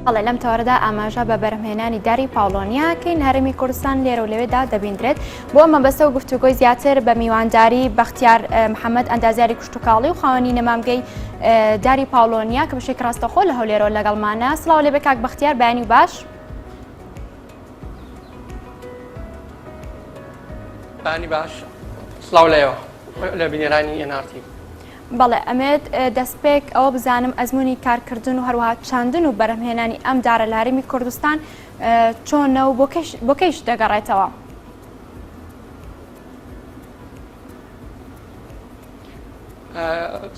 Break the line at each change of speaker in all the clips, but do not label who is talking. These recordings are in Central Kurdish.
بەڵێ لەم تەوەرەدا ئاماژە بە بەرهەمهێنانی داری پاڵۆنیاکەین هەرمی کوردستان لێرە و لەوێدا دەبیندرێت بۆ ئەمە بەستە و گفتوگۆی زیاتر بە میوانداری بەختیار محەممەد ئەندازیاری کوشتتوکاڵی و خاوەنی نەمامگەی داری پاڵۆنیا کە بەشێک ڕاستەخۆ لە هەولێرەوە لەگەڵمانە. سڵاو لێ بێ کاک بەختیار، بەیانی باش.
بانی باش، سڵاو لێەوە لە بینێرانی NRT.
بەڵێ ئەمێت دەستپێک ئەوە بزانم ئەزمموی کارکردن و هەروەها چاندن و بەرهەمهێنانی ئەم دارە لە هەرێمی کوردستان چۆنە و بۆ کەیش دەگەڕێتەوە؟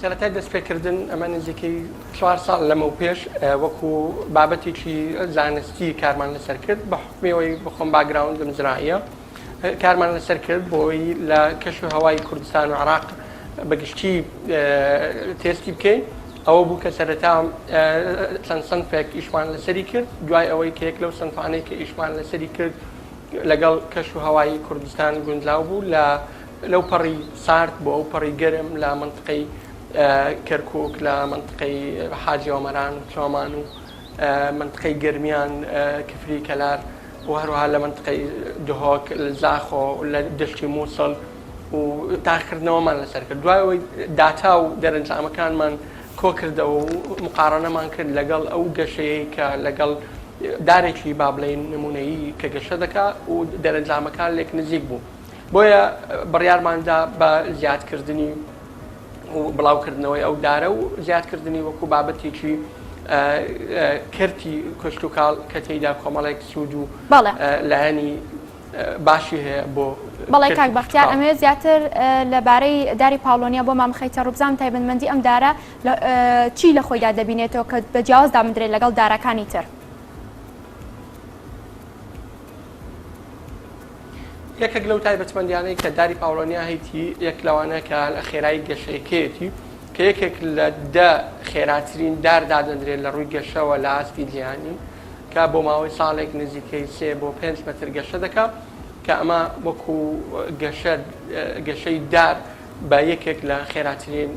سەرەتای دەستپێکردن ئەمە نزیکەی 4 ساڵ لەمە و پێش وەکو بابەتێکی زانستی کارمان لەسەر کرد بە حکمەوەی بخۆم باگراوندم زراعیە کارمان لەسەر کرد بۆی لە کەش و هەوای کوردستان و عێراق بەگشتی تێستی بکەین. ئەوە بوو کە سەرەتا چەند سنفێک ئیشمان لەسەری کرد، دوای ئەوەی کە یەک لەو سنفانەی کە ئیشمان لەسەری کرد لەگەڵ کەش و هەوای کوردستان گونجاو بوو لەو پەڕی سارد بۆ ئەو پەڕی گەرم لە منطقەی کەرکووک، لە منطقەی حاجی ئۆمەران و چۆمان و منطقەی گەرمیان کفری کەلار و هەروەها لە منطقەی دهۆک زاخۆ لە دەشتی مووسڵ و تاقیکردنەوەمان لەسەر کرد. دوای ئەوەی داتا و دەرەنجامەکانمان کۆ کردەوە و مقارنەمان کرد لەگەڵ ئەو گەشەیەی کە لەگەڵ دارێکی با بڵێن نمونەیی کە گەشە دەکات و دەرەنجامەکان لێک نزیک بوو. بۆیە بڕیارماندا بە زیادکردنی و بڵاوکردنەوەی ئەو دارە و زیادکردنی وەکو بابەتێکی کردی کشتتوکاڵ کە تێیدا کۆمەڵێک سوود و لایەنی باشی هەیە بۆ
بەڵێ کاک بەختیار ئەمێ زیاتر لەبارەی داری پاڵۆنیا بۆ مامخەیتە ڕووبزان تایبەتمەندی ئەم دارە چی لە خۆیدا دەبینێتەوە کە بەجیاواز دامدرێت لەگەڵ دارەکانی تر؟
یەکێک لەو تایبەتمەندیانەی کە داری پاڵۆنیا هەیتی یەک لەوانە کە لە خێرایی گەشەیەکەیەتی کە یەکێک لە خێراترین دار دادەندرێت لە ڕووی گەشەوە لە ئاستی جیهانی کە بۆ ماوەی ساڵێک نزیکەی 3 بۆ 5 مەتر گەشە دەکات کە ئەمە وەکو گەشەی دار بە یەکێک لە خێراترین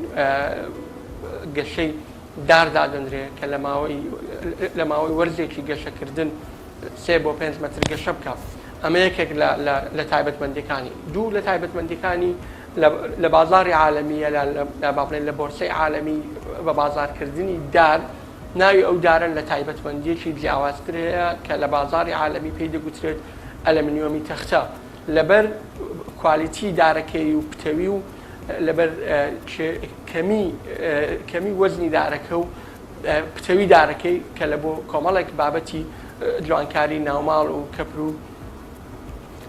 گەشەی دار دادەندرێت کە لە ماوەی وەرزێکی گەشەکردن 3 بۆ 5 مەتر گەشە بکات. ئەمە یەکێک لە تایبەتمەندیەکانی. دوو لە تایبەتمەندیەکانی لە بازاری عالەمیە لە بۆرسەی عالەمی بە بازارکردنی دار ناوی ئەو دارن لە تایبەتمەندیەکی جیاوازتر هەیە کە لە بازاری عالەمی پێی دەگوترێت ئەلەمینیۆمی تەختە لەبەر کوالیتی دارەکەی و پتەوی و لەبەر کەمی وەزنی دارەکە و پتەوی دارەکەی کە لە بۆ کۆمەڵێک بابەتی جوانکاری ناوماڵ و کەپر و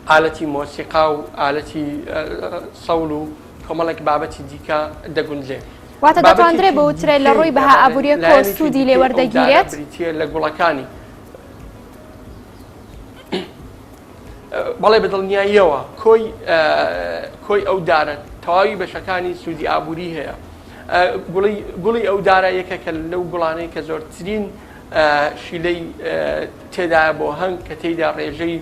ئالەتی مۆسیقا و ئالەتی سەوڵ و کۆمەڵێک بابەتی دیکە دەگونجێت.
واتە دەتوانرێت بە وترێت لە ڕووی بەها ئابوووریە کۆ سوودی لێوەردەگیرێت
لە گوڵەکانی. بەڵێ بەدڵنیاییەوە کۆی ئەو دارە تەواوی بەشەکانی سوودی ئابووری هەیە. گوڵی ئەو دارە یەکێکە لەو گوڵانەی کە زۆرترین شیلەی تێدایە بۆ هەنگ کە تێیدا ڕێژەی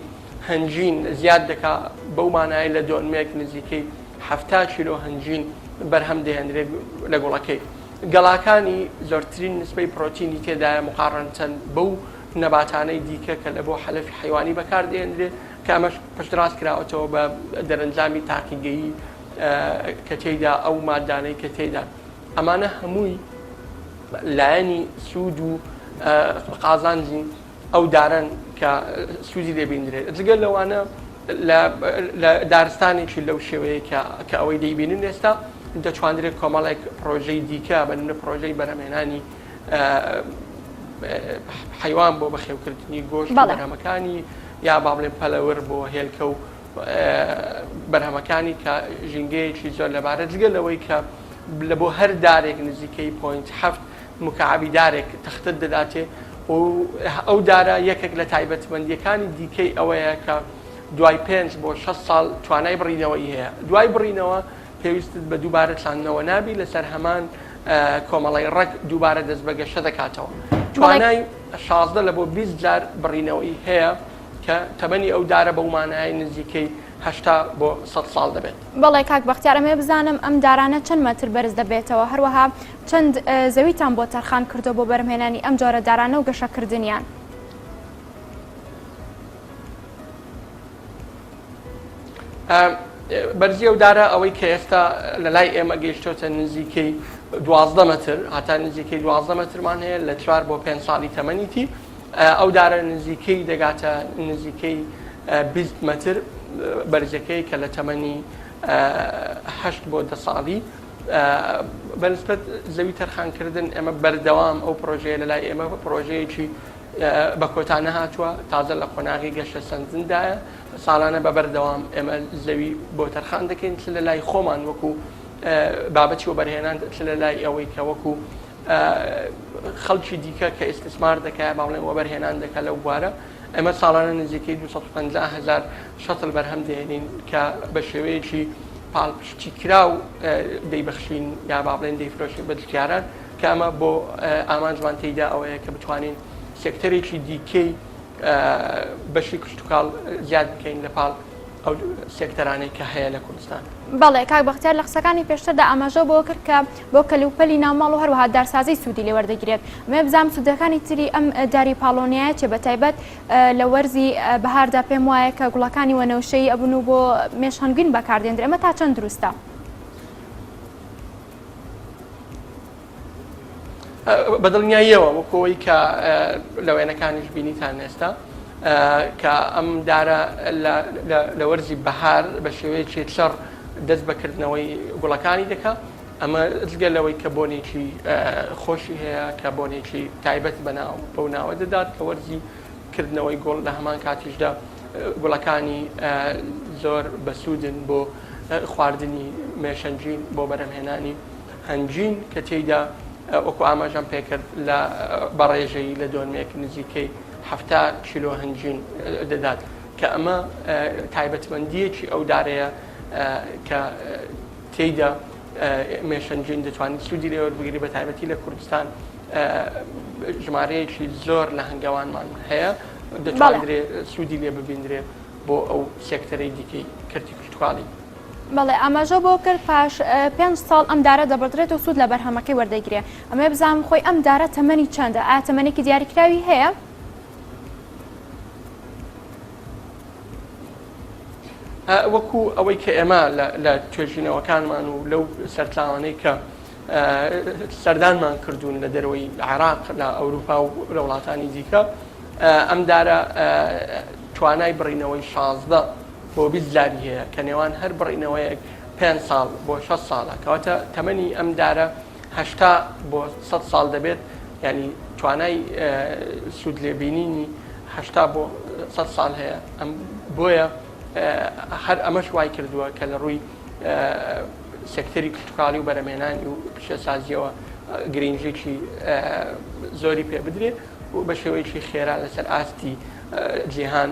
هەنجین زیاد دەکا بەو مانای لە دۆنمێک نزیکەی 70 کیلۆ هەنجین بەرهەم دەهێنرێت لە گوڵەکەی. گەڵاکانی زۆرترین نسبەی پرۆتینی تێدایە مقارنەن بەو نەباتانەی دیکە کە لە بۆ حەلەفی حیوانی بەکار دێنرێت کە ئەمەش پشتڕاست کراوەتەوە بە دەرەنجامی تاقیگەیی کە تێیدا ئەو مادانەی کە تێدا. ئەمانە هەمووی لایەنی سوود و قازانجی ئەو دارن کە سوودی دەبیندرێت. جگەل لەوانە لە دارستانێکی لەو شێوەیە کە ئەوەی دەیبینن ئێستا دەتوانرێت کۆمەڵێک پرۆژەی دیکە بەنمونە پرۆژەی بەرهەمهێنانی حیوان بۆ بەخێوکردنی گۆشت بەرهەمەکانی یا با بڵێن پەلەور بۆ هێلکە و بەرهەمەکانی کە ژینگەیەکی زۆر لەبارەت جگەل لەوەی کە لە بۆ هەر دارێک نزیکەی 0.7 مکعبی دارێک تەختت دەداتێ و ئەو دارە یەکێک لە تایبەتمەندیەکانی دیکەی ئەوەیە کە دوای 5 بۆ 6 ساڵ توانای بڕینەوەی هەیە. دوای بڕینەوە پێویستت بە دووبارە چاندنەوە نابی لەسەر هەمان کۆمەڵی ڕەک دووبارە دەست بە گەشە دەکاتەوە. توانای 16 لە بۆ 20 جار بڕینەوەی هەیە کە تەمەنی ئەو دارە بەو مانای نزیکەی 80 بۆ 100 ساڵ دەبێت.
بەڵێ کاک بەختیار ئەمێ بزانم ئەم دارانە چەند مەتر بەرز دەبێتەوە هەروەها چەند زەویتان بۆ تەرخان کردو بۆ بەرهێنانی ئەم جۆرە دارانە و گەشەکردنیان.
بەرزی ئەو دارە ئەوەی کە ئێستا لە لای ئێمە گەیشتۆتە نزیکەی 12 متر هاتا نزیکەی 12 مترمان هەیە لە 4 بۆ 5 ساڵی تەمەنیتی ئەو دارە نزیکەی دەگاتە نزیکەی 20 متر بەرزەکەی کە لە تەمەنی 8 بۆ 10 ساڵی بەنسبەت زەوی تەرخانکردن ئێمە بەردەوام ئەو پرۆژەیە لە لای ئێمە پرۆژەیەکی بە کۆتانە هاتووە تازە لە قۆناغی گەشتە سەرنجدایە ساڵانە بە بەردەوام ئێمە زەوی بۆ تەرخان دەکەین لە لای خۆمان وەکو بابەتی و بەرهێنان لە لای ئەوەی کە وەکو خەڵکی دیکە کە ئیستثمار دەکات باڵێن وە بەرهێنان دەکات لەو بوارە ئەمە ساڵانە نزیکەی 250,000 شەتڵ بەرهەم دێنین کە بە شێوەیەکی پاڵپشتی کرا و دەیبەخشین یا با بڵێن دەیفرۆشین بە دڵکیاران کە ئەمە بۆ ئامانجمان تێیدا ئەوەیە کە بتوانین سێکتەرێکی دیکەی بەشی کشتتوکاڵ زیاد بکەین لە پاڵ ئەو سێکتەرانەی کە هەیە لە کوردستان.
بەڵێ کاک بەختیار لە قسەکانی پێشتردا ئاماژە بۆ کرد کە بۆ کەلوپەلی ناوماڵ و هەروەها دارسازی سوودی لێ وەردەگرێت. ئەمێ بزانم سوودەکانی تری ئەم داری پاڵۆنیایە چێ بەتایبەت لە وەرزی بەهاردا پێم وایە کە گوڵەکانی وەنەوشەی ئەبن و بۆ مێش هەنگوین بەکاردێنرێ ئەمە تا چەند دروستە؟
بەدڵنیاییەوە وەکەوەی کە لە وێنەکانیش بینیتان ئێستا کە ئەم دارە لە وەرزی بەهار بە شێوەیەکی چەڕ دەست بەکردنەوەی گوڵەکانی دەکات ئەمە جگەلەوەی کە بۆنێکی خۆشی هەیە کە بۆنێکی تایبەت بەو ناوە دەدات کە وەرزی کردنەوەی گۆڵ لە هەمان کاتیشدا گوڵەکانی زۆر بەسوودن بۆ خواردنی مێشەنجین بۆ بەرهەمهێنانی هەنجین کە تێیدا وەکو ئاماژەم پێکرد لە بەڕێژەی لە دۆنمێک نزیکەی 70 کیلۆ هەنجین دەدات کە ئەمە تایبەتمەندیەکی ئەو دارەیە کە تێیدا مێشەنجین دەتوانین سوودی لێ وەربگری بە تایبەتی لە کوردستان ژمارەیەکی زۆر لە هەنگاوانمان هەیە دەتوانرێ سوودی لێ ببیندرێ بۆ ئەو سێکتەرەی دیکەی کردی کشتتوکاڵی.
بەڵێ ئاماژە بۆ کرد پاش 5 ساڵ ئەم دارە دەبڕێت و سوود لە بەرهەمەکەی وەردەگرێ. ئەمێ بزانم خۆی ئەم دارە تەمەنی چەندە؟ ئایا تەمەنێکی دیاریکراوی هەیە؟
وەکو ئەوەی کە ئێمە لە توێژینەوەکانمان و لەو سەرچاوانەی کە سەردانمان کردوون لە دەرەوەی عێراق لە ئەوروپا و لە وڵاتانی دیکە ئەم دارە توانای بڕینەوەی 16 بۆ 20 لاری هەیە کە نێوان هەر بڕینەوەیەک 5 ساڵ بۆ 6 ساڵە کەواتە تەمەنی ئەم دارە 80 بۆ 100 ساڵ دەبێت ینی توانای سوود لێبینینی 80 بۆ 100 ساڵ هەیە ئەم بۆیە هەر ئەمەش وای کردووە کە لە ڕووی سێکتەری کشتتوکاڵی و بەرهەمهێنانی و پیشەسازیەوە گرنگێکی زۆری پێ بدرێت و بە شێوەیەکی خێرا لەسەر ئاستی جیهان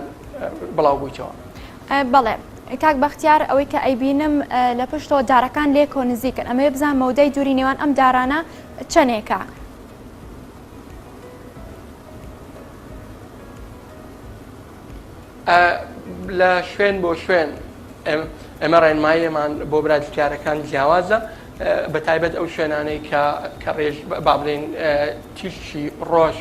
بڵاو بوویتەوە.
بەڵێ کاک بەختیار ئەوەی کە ئەیبینم لە پشتەوە دارەکان لێ کۆ نزیکن ئەمە بزان مەودەی دووری نێوان ئەم دارانە چەندێکە؟
لە شوێن بۆ شوێن ئەمە ڕێنماییمان بۆ برادکارەکان جیاوازە بە تایبەت ئەو شوێنانەی کە ڕێژ با بڵێن تیشی ڕۆژ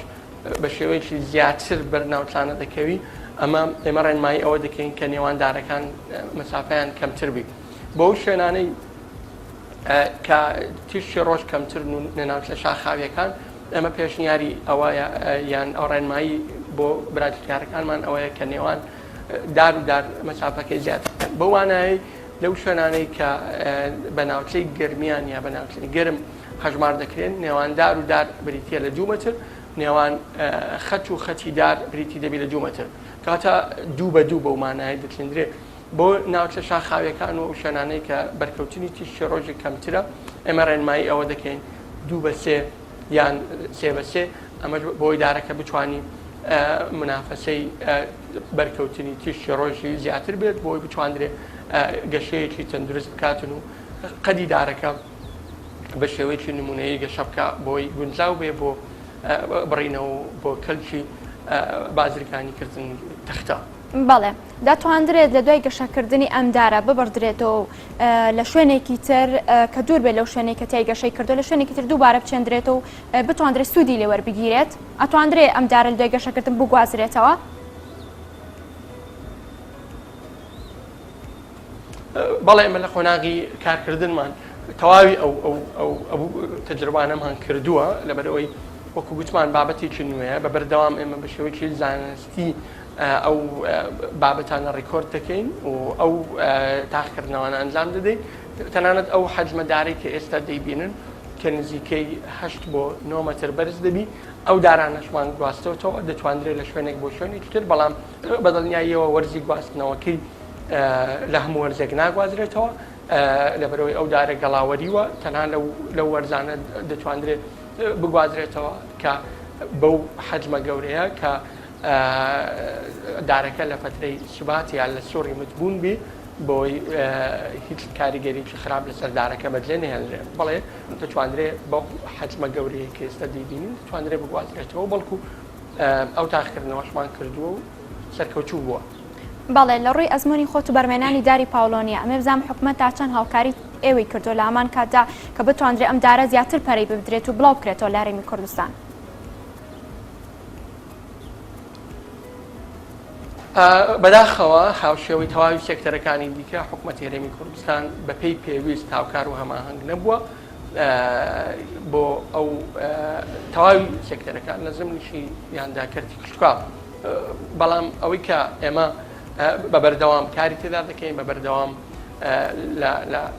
بە شێوەیەکی زیاتر بەرناوچانە دەکەوی ئەمە ئێمە ڕێنمایی ئەوە دەکەین کە نێواندارەکان مەسافەیان کەمتر بی بۆ شوێنانەی کە تیشی ڕۆژ کەمتر نێناوچ لە شاخاویەکان ئەمە پێشنیاری ئەوە یان ئەو ڕێنمایی بۆ برادکارەکانمان ئەوەیە کە نێوان دار و دار مەسافەکەی زیاتر بە وانایی لەو شوێنانەی کە بە ناوچەی گرمیان یا بە ناوچەی گرم هەژمار دەکرێن نێوان دار و دار بریتە لە 2 متر نێوان خەت و خەتی دار بریتی دەبی لە 2 متر کاتە 2 بە 2 بەو مانایی دەچێندرێت بۆ ناوچە شاخاویەکان و شوێنانەی کە بەرکەوتنی تیشی ڕۆژی کەمترە ئێمە ڕێنمایی ئەوە دەکەین 2 بە 3 یان 3 بە 3 ئەمەش بۆی دارەکە بتوانین منافەسەی بەرکەوتنی تیشی ڕۆژی زیاتر بێت بۆی بتواندرێت گەشەیەکی تەندروست بکاتن و قەدی دارەکە بە شێوەیەکی نمونەیە گەشە بکە بۆی گونجاو بێ بۆ بڕینەوە بۆ کەلکی بازرگانی کردن تەختە.
بەڵێ دەتوانرێت لە دوای گەشەکردنی ئەمدارە ببڕدرێتەوە لە شوێنێکی تر کە دوور بێت لەو شوێنێک کە تای گەشەی کردو لە شوێنێکی تر دووبارە بچێندرێتەوە و بتوانرێت سوودی لێ وەربگیرێت ئەتوانرێت ئەمدارە لە دوای گەشەکردن بگوازرێتەوە.
بەڵێ ئێمە لە خۆناغی کارکردنمان تەواوی ئەو تەجربانەمان کردووە لەبەرەوەی وەکو گوتمان بابەتێکی نوێیە بە بەردەوام ئێمە بە شێوەیەکی زانستی ئەو بابەتانە ڕیکۆرد دەکەین و ئەو تاقیکردنەوەیان ئەنجام دەدەین تەنانەت ئەو حەجمەدارەی کە ئێستا دەیبینن کە نزیکەی 8 بۆ 9 مەتر بەرز دەبی ئەو دارانەشمان گواستەوەتەوە دەتوانرێت لە شوێنێک بۆ شوێنێکی تر بەڵام بەدڵنیاییەوە وەرزی گواستنەوەکەی لە هەموو وەرزێک ناگوازرێتەوە لەبەرەوەی ئەو دارە گەڵاوەریوە تەنها لەو وەرزانە دەتوانرێت بگوازرێتەوە کە بەو حەجمە گەورەیە کە دارەکە لە فترەی سوبات یان لە سۆڕی متبوون بی بۆی هیچ کاریگەریی خراپ لەسەر دارەکە بەجێ نهێنرێت بەڵێ دەتوانرێت بەو حەجمە گەورەیە کە ئێستا دەیبینین دەتوانرێت بگوازرێتەوە بەڵکو ئەو تاقیکردنەوەشمان کردووە و سەرکەوتوو بووە.
بەڵێ لە ڕووی ئەزمموی خۆت و بەرمێنانی داری پاولۆنیا ئەمێ بزانام حکوومەت تا چەند هاوکاری ئێوەی کردو لە ئەمان کاتدا کە بتوانرێت ئەم دارە زیاتر پەرەی ببدرێت و بڵاو بکرێتەوە لە هەرێمی کوردستان.
بەداخەوە هاوشێوەی تەواوی سێکتەرەکانی دیکە حکوومەتی هەرێمی کوردستان بەپێی پێویست هاوکار و هەماهەنگ نەبووە بۆ ئەو تەواوی سێکتەرەکان لە زمنیشی یاندا کردی کشتکاڵ بەڵام ئەوەی کە ئێمە بە بەردەوام کاری تێدا دەکەین بە بەردەوام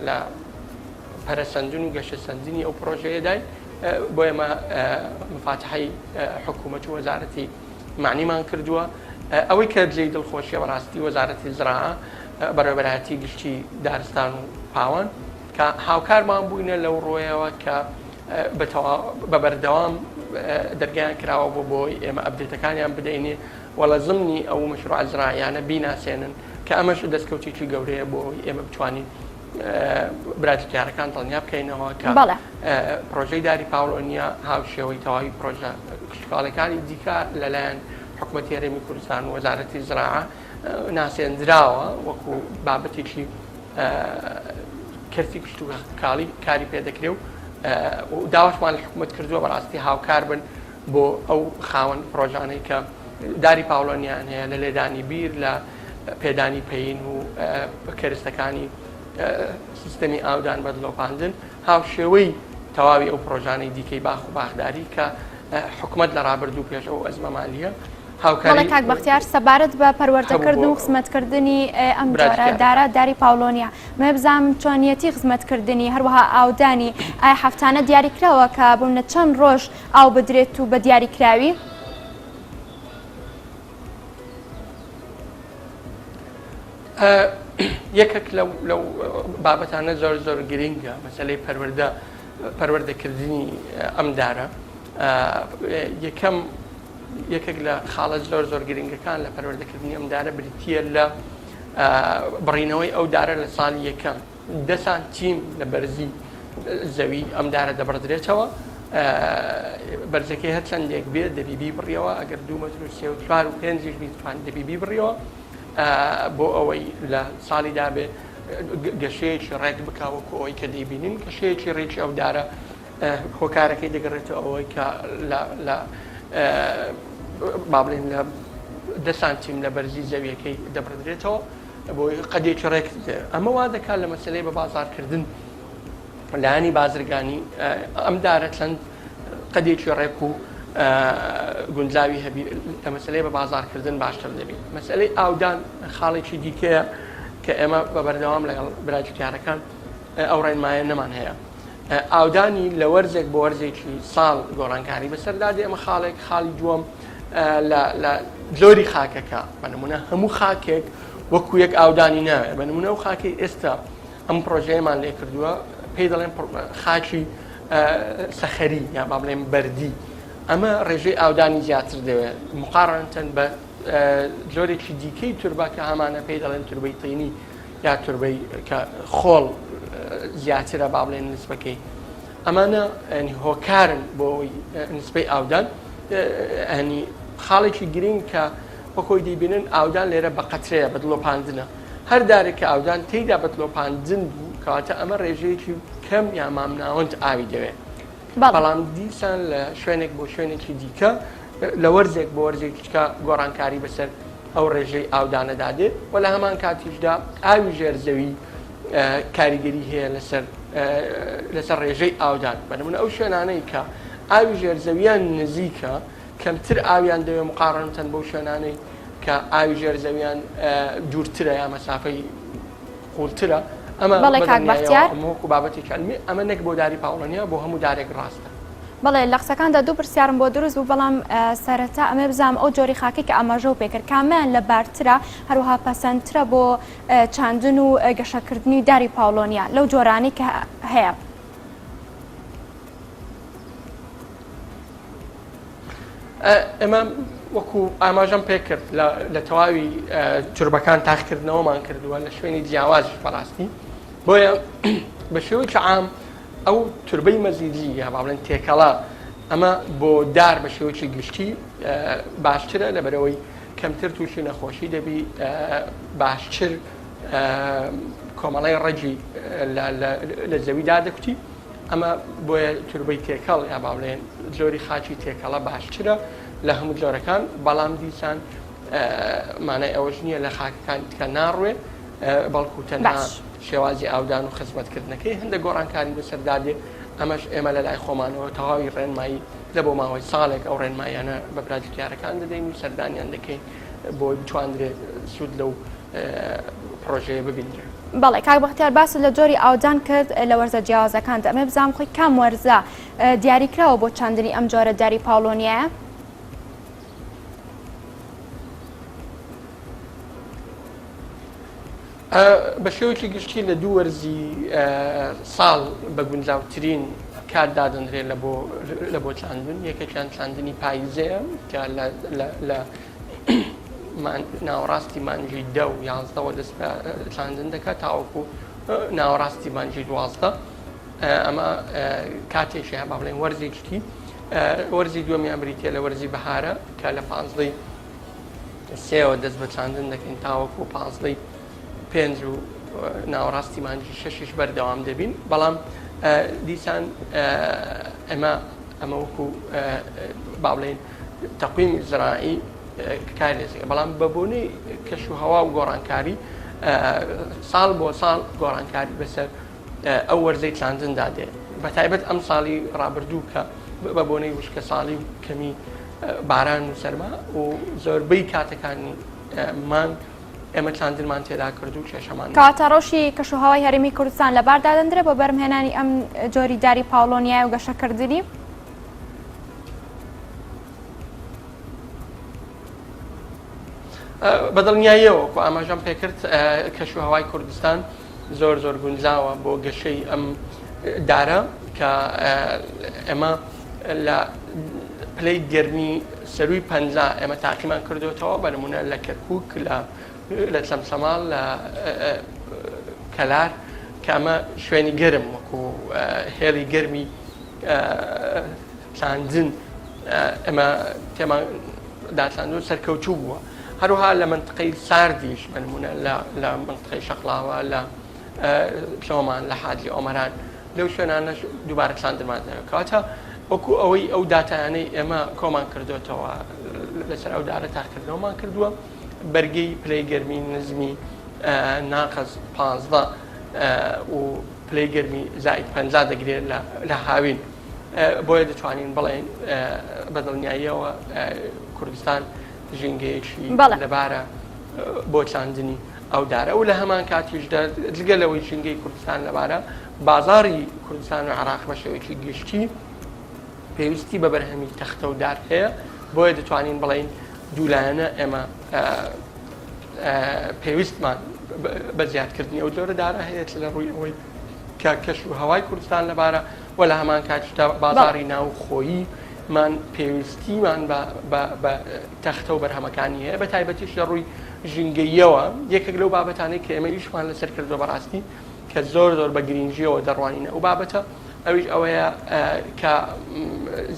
لە پەرەسەندن و گەشە سەندنی ئەو پرۆژەیەدای بۆ ئێمە مفاتحەی حکوومەت و وەزارەتی معنیمان کردووە ئەوەی کە جێی دڵخۆشیە بەڕاستی وەزارەتی زراعە بەڕێوەبەرایەتی گشتی دارستان و پاوان کە هاوکارمان بووینە لەو ڕۆیەوە کە بە بەردەوام دەرگیان کراوە بۆ بۆی ئێمە ئەبدێتەکانیان بدەینێ وەڵە زمنی ئەو مەشروع زراعیانە بیناسێنن کە ئەمەش دەستکەوتێکی گەورەیە بۆی ئێمە بتوانین براکارەکان دڵنیا بکەینەوە کە پرۆژەی داری پاولۆنیا هاوشێوەی تەواوی پرۆژە کشتکاڵەکانی دیکە لەلایەن حکوومەتی هەرێمی کوردستان و وەزارەتی زراعە ناسێنراوە وەکو بابەتێکی کردی کشتوکاڵی کاری پێدەکرێ و داواشمان لە حکوومەت کردووە بەڕاستی هاوکار بن بۆ ئەو خاوەن پرۆژانەی کە داری پاولۆنیان هەیە لە لێدانی بیر لە پێدانی پەین و کەرستەکانی سیستەمی ئاودان بەدڵۆپاندن هاوشێوەی تەواوی ئەو پرۆژانەی دیکەی باخ و باخداری کە حکوومەت لە ڕابردوو پێش ئەو ئەزمە مالیە
هاوکاری کاک بەختیار سەبارەت بە پەروەردەکردن و خزمەتکردنی ئەم دارە داری پاولۆنیا مێ بزانم چۆنیەتی خزمەتکردنی هەروەها ئاودانی ئایا هەفتانە دیاریکراوە کە بوونە چەند ڕۆژ ئاو بدرێت و بە دیاریکراوی
یەکێک لەو بابەتانە زۆر گرنگە مەسەلەی پەروەردەکردنی ئەم دارە یەکێک لە خاڵە زۆر گرنگەکان لە پەروەردەکردنی ئەم دارە بریتیە لە بڕینەوەی ئەو دارە لە ساڵی یەکەم 10 سانتیم لە بەرزی زەوی ئەم دارە دەبڕدرێتەوە بەرزەکەی هەر چەندێک بێت دەبیبی بڕیەوە ئەگەر 2 مەتر و 3 و 4 و 5 بیتوان دەبیبی بڕیەوە بۆ ئەوەی لە ساڵیدا بێ گەشەیەکی ڕێک بکاوەکو ئەوەی کە دەیبینین گەشەیەکی ڕێکی ئەو دارە هۆکارەکەی دەگەڕێتەوە ئەوەی کە لە با بڵێن لە 10 سانتیم لە بەرزی زەویەکەی دەبڕدرێتەوە بۆی قەدێکی ڕێک ئەمە وا دەکات لە مەسەلەی بە بازارکردن لایانی بازرگانی ئەم دارە چەند قەدێکی ڕێک و گونجاوی هەبی لە مەسەلەی بە بازارکردن باشتر دەبێت مەسەلەی ئاودان خاڵێکی دیکەیە کە ئێمە بە بەردەوام لەگەڵ براکارەکان ئەو ڕێنمایە نەمان هەیە ئاودانی لە وەرزێک بۆ وەرزێکی ساڵ گۆڕانکاری بەسەردادێ ئەمە خاڵی دووەم لە جۆری خاکەکە بەنمونە هەموو خاکێک وەکو یەک ئاودانی ناوێت بەنمونە ئەو خاکی ئێستا ئەم پرۆژەیەمان لێ کردووە پێی دەڵێن خاکی سەخەری یا با بڵێن بەردی ئەمە ڕێژەی ئاودانی زیاتر دەوێت مقارنەن بە جۆرێکی دیکەی توربە کە هەمانە پێی دەڵێن توربەی تینی یا توربەی کە خۆڵ زیاترە با بڵێن نسبەکەی ئەمانە هۆکارن بۆ نسبەی ئاودان خاڵێکی گرنگ کە وە خۆی دەیبینن ئاودان لێرە بە قەترەیە بە دڵۆپاندنە هەر دارێک کە ئاودان تێیدا بە دڵۆپاندن بوو کەواتە ئەمە ڕێژەیەکی کەم یا مامناوەند ئاوی دەوێت بەڵام دیسان لە شوێنێک بۆ شوێنێکی دیکە لە وەرزێک بۆ وەرزێکیکە گۆڕانکاری بەسەر ئەو ڕێژەی ئاودانەدادێت و لە هەمان کاتیشدا ئاوی ژێرزەوی کاریگەری هەیە لەسەر ڕێژەی ئاودان بەنمونە ئەو شوێنانەی کە ئاوی ژێرزەویان نزیکە کەمتر ئاویان دەوێت مقارنەتەن بەو شوێنانەی کە ئاوی ژێرزەویان دوورترە یا مەسافەی قوڵترە ئەمە وەکو بابەتێک ئەمە نەک بۆ داری پاوڵەنیا بۆ هەموو دارێک ڕاستە
بەڵێ لە قسەکاندا دوو پرسیارم بۆ دروست بوو بەڵام سەرەتا ئەمە بزانم ئەو جۆری خاکی کە ئاماژە و پێکرد کامیان لە بارترە هەروەها پەسەندترە بۆ چاندن و گەشەکردنی داری پاوڵۆنیا لەو جۆرانی کە هەیە
ئێمە وەکو ئاماژەم پێکرد لە تەواوی توربەکان تاقیکردنەوەمان کردووە لە شوێنی جیاوازش بەڕاستی بۆیە بە شێوەیەکی عام ئەو توربەی مەزیدی یا با بڵێن تێکەڵا ئەمە بۆ دار بە شێوەیەکی گشتی باشترە لەبەرەوەی کەمتر تووشی نەخۆشی دەبی باشتر کۆمەڵی ڕەجی لە زەویدا دەکوتی ئەمە بۆیە توربەی تێکەڵ یا با بڵێن جۆری خاچی تێکەڵە باشترە لە هەموو جۆرەکان بەڵام دیسان مانای ئەوەش نییە لە خاکەکان کە ناڕوێ بەڵکو تەنها شێوازی ئاودان و خزمەتکردنەکەی هەندە گۆڕانکاری بەسەردادێ ئەمەش ئێمە لە لای خۆمانەوە تەواوی ڕێنمایی لە بۆ ماوەی ساڵێک ئەو ڕێنمایانە بە پراکتیکارەکان دەدەین و سەردانیان دەکەین بۆ بتواندرێت سوود لەو پرۆژەیە ببینرێت.
بەڵێ کاک بەختیار باس لە جۆری ئاودان کرد لە وەرزە جیاوازەکاندا ئەمە بزانم خۆی کام وەرزە دیاریکراوە بۆ چاندنی ئەم جۆرە داری پاوڵۆنیایە؟
بە شێوەیەکی گشتی لە دوو وەرزی ساڵ بە گونجاوترین کار دادەنرێت لە بۆ چاندن یەکێکیان چاندنی پاییزەیە کە لە ناوەڕاستی مانجی 10 و 11ەوە دەست بە چاندن دەکات تاوەکو ناوەڕاستی مانجی 12 ئەمە کاتێکی هەیە با بڵێن وەرزێکی وەرزی دووەمیان بریتە لە وەرزی بەهارە کە لە 15ی سێەوە دەست بە چاندن دەکەین تاوەکو 15ی 5 و ناوەڕاستی مانجی 6 بەردەوام دەبین بەڵام دیسان ئەمە وەکو با بڵێن تەقویمی زراعی کارێزەکە بەڵام بە بۆنەی کەش و هەوا و گۆڕانکاری ساڵ بۆ ساڵ گۆڕانکاری بەسەر ئەو وەرزەی چاندندا دێت بە تایبەت ئەم ساڵی ڕابردوو کە بە بۆنەی وشکە ساڵی و کەمی باران و سەرما و زۆربەی کاتەکانی مانگ ئێمە چاندنمان تێدا کرد و کێشەمان
کاتەڕۆژی کەشوهەوای هەرێمی کوردستان لەبار دادەندرێت بۆ بەرهێنانی ئەم جۆری داری پاوڵۆنیای و گەشەکردنی
بەدڵنیاییەوە و ئاماژەم پێکرد کەشوهەوای کوردستان زۆر گونجاوە بۆ گەشەی ئەم دارە کە ئێمە لە پلەی گەرمی سەروی 50 ئێمە تاقیمان کردوێتەوە بە نمونە لە کەرکووک لە چەمسەماڵ لە کەلار کە ئەمە شوێنی گەرم وەکو هێڵی گەرمی چاندن ئەمە تێمان داچاندن سەرکەوتوو بووە هەروها لە منطقەی ساردیش بە نمونە لە منطقەی شەقڵاوە لە پلۆمان لە حاجی ئۆمەران لەو شوێنانەش دووبارە چاندنمان دەکاتە وەکو ئەوەی ئەو داتایانەی ئێمە کۆمان کردوێتەوە لەسەر ئەو دارە تاقیکردنەوەمان کردووە بەرگەی پلەی گەرمی نزمی ناقەس 15 و پلەی گەرمی زائید 50 دەگرێت لە هاوین بۆیە دەتوانین بڵێن بەدڵنیاییەوە کوردستان ژینگەیەکی لەبارە بۆ چاندنی ئەو دارە و لە هەمان کاتیشدا جگەلەوەی ژینگەی کوردستان لەبارە بازاری کوردستان و عێراق بە شێوەیەکی گشتی پێویستی بە بەرهەمی تەختە و دار هەیە بۆیە دەتوانین بڵێن دوولایەنە ئێمە پێویستمان بە زیادکردنی ئەو جۆرە دارە هەیە لە ڕووی ئەوەی کە کەش و هەوای کوردستان لەبارە و لە هەمان کاتیشدا بازاری ناوخۆییمان پێویستیمان بە تەختە و بەرهەمەکانی هەیە بە تایبەتیش لە ڕووی ژینگەییەوە یەکێک لەو بابەتانەی کە ئێمە ئیشمان لەسەر کردووە بەڕاستی کە زۆر بە گرنگیەوە دەڕوانینە ئەو بابەتە ئەویش ئەوەیە کە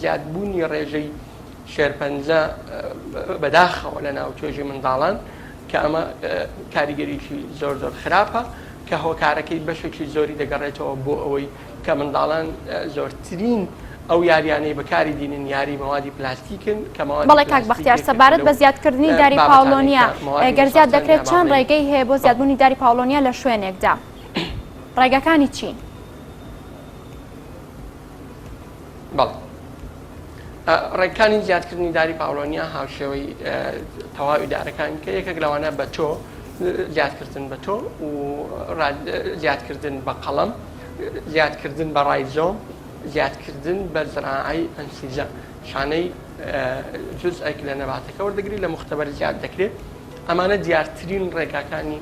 زیادبوونی ڕێژەی شێرپەنجە بەداخەوە لە ناو توێژی منداڵان کە ئەمە کاریگەریی زۆر زۆر خراپە کە هۆکارەکەی بەشێکی زۆری دەگەڕێتەوە بۆ ئەوەی کە منداڵان زۆرترین ئەو یاریانەی بەکاری دینن یاری مەوادی پلاستیکن کە
بەڵێ کاک بەختیار سەبارەت بە زیادکردنی داری پاڵۆنیا گەرزیاد دەکرێت چەند ڕێگەی هەیە بۆ زیادبوونی داری پاڵۆنیا لە شوێنێکدا ڕێگەکانی چین؟
بەڵێ ڕێکانی زیادکردنی داری پاڵۆنیا هاوشێوەی تەواو ئیدارەکان کە یەکێک لەوانە بە تۆ زیادکردن بە تۆ و زیادکردن بە قەڵەم زیادکردن بە ڕایزۆم زیادکردن بە زراعی ئەنسیزە شانەی جزئێک لە نەباتەکە وەردەگری لە مختبەر زیاد دەکرێت ئەمانە دیارترین ڕێگاکانی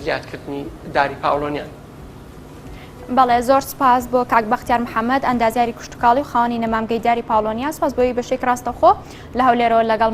زیادکردنی داری پاڵۆنیان.
بەڵێ زۆر سپاس بۆ کاک بەختیار محەممەد ئەندازیاری کوشتتوکاڵی و خاوەنی نەمامگەی داری پاڵۆنیا سپاس بۆی بەشێک ڕاستەخۆ لە هەولێرەوە لەگەڵ